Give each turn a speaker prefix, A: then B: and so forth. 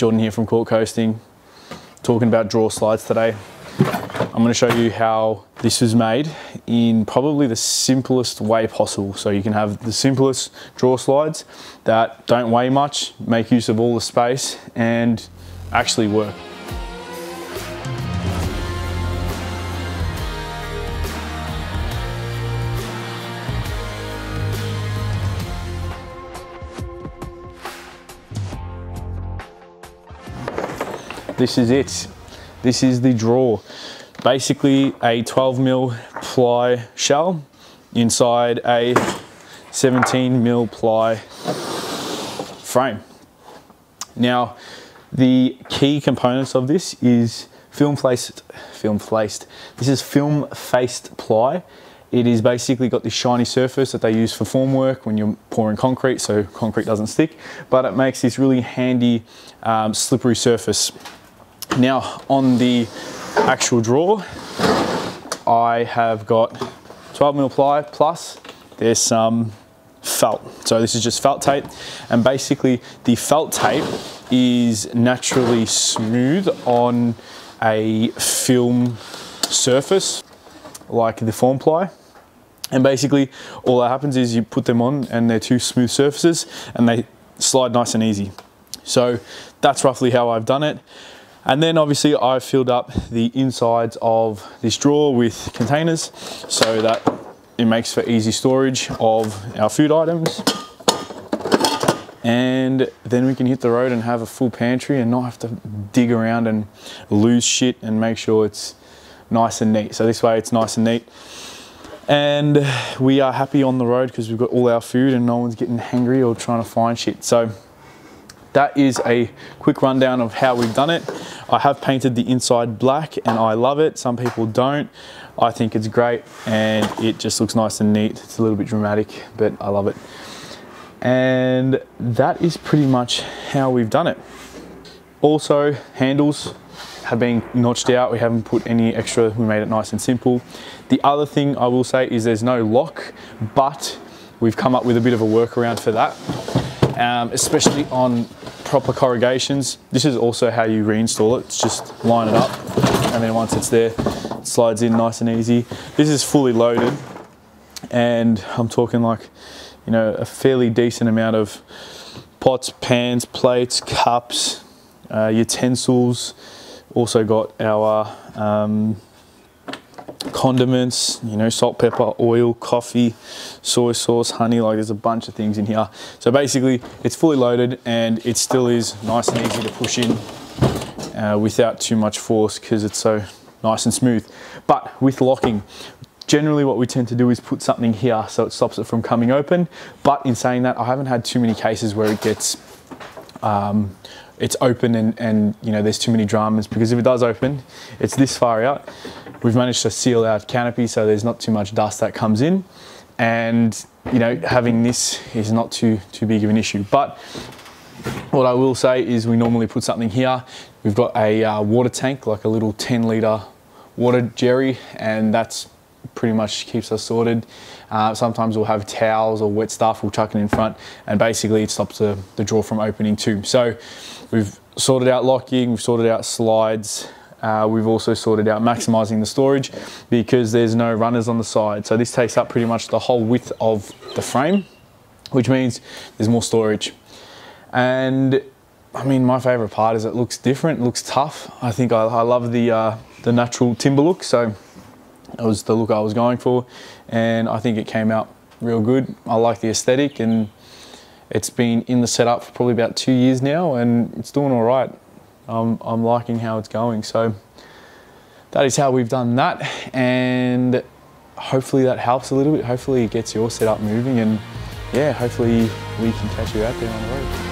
A: Jordan here from Court Coasting, talking about draw slides today. I'm going to show you how this was made in probably the simplest way possible. So you can have the simplest draw slides that don't weigh much, make use of all the space and actually work. This is it. This is the draw. Basically a 12mm ply shell inside a 17mm ply frame. Now, the key components of this is film-faced. This is film-faced ply. It is basically got this shiny surface that they use for formwork when you're pouring concrete, so concrete doesn't stick, but it makes this really handy slippery surface. Now, on the actual draw, I have got 12mm ply plus there's some felt. So this is just felt tape, and basically the felt tape is naturally smooth on a film surface like the form ply. And basically all that happens is you put them on and they're two smooth surfaces and they slide nice and easy. So that's roughly how I've done it. And then obviously I've filled up the insides of this drawer with containers so that it makes for easy storage of our food items. And then we can hit the road and have a full pantry and not have to dig around and lose shit, and make sure it's nice and neat. So this way it's nice and neat. And we are happy on the road because we've got all our food and no one's getting hangry or trying to find shit. So that is a quick rundown of how we've done it. I have painted the inside black and I love it. Some people don't. I think it's great and it just looks nice and neat. It's a little bit dramatic, but I love it. And that is pretty much how we've done it. Also, handles have been notched out. We haven't put any extra. We made it nice and simple. The other thing I will say is there's no lock, but we've come up with a bit of a workaround for that. Especially on proper corrugations. This is also how you reinstall it. It's just line it up and then once it's there, it slides in nice and easy. This is fully loaded and I'm talking like, you know, a fairly decent amount of pots, pans, plates, cups, utensils. Also got our condiments, you know, salt, pepper, oil, coffee, soy sauce, honey, like there's a bunch of things in here. So basically it's fully loaded and it still is nice and easy to push in without too much force because it's so nice and smooth. But with locking, generally what we tend to do is put something here so it stops it from coming open. But in saying that, I haven't had too many cases where it gets it's open and you know there's too many dramas, because if it does open, it's this far out. We've managed to seal our canopy so there's not too much dust that comes in, and you know, having this is not too big of an issue. But what I will say is we normally put something here. We've got a water tank, like a little 10-litre water jerry, and that's pretty much keeps us sorted. Sometimes we'll have towels or wet stuff, we'll chuck it in front, and basically it stops the drawer from opening too. So we've sorted out locking, we've sorted out slides, we've also sorted out maximising the storage because there's no runners on the side. So this takes up pretty much the whole width of the frame, which means there's more storage. And I mean, my favourite part is it looks different, it looks tough. I think I love the natural timber look, so that was the look I was going for, and I think it came out real good. I like the aesthetic, and it's been in the setup for probably about 2 years now and it's doing all right. I'm liking how it's going. So that is how we've done that, and hopefully that helps a little bit. Hopefully it gets your setup moving, and yeah, hopefully we can catch you out there on the road.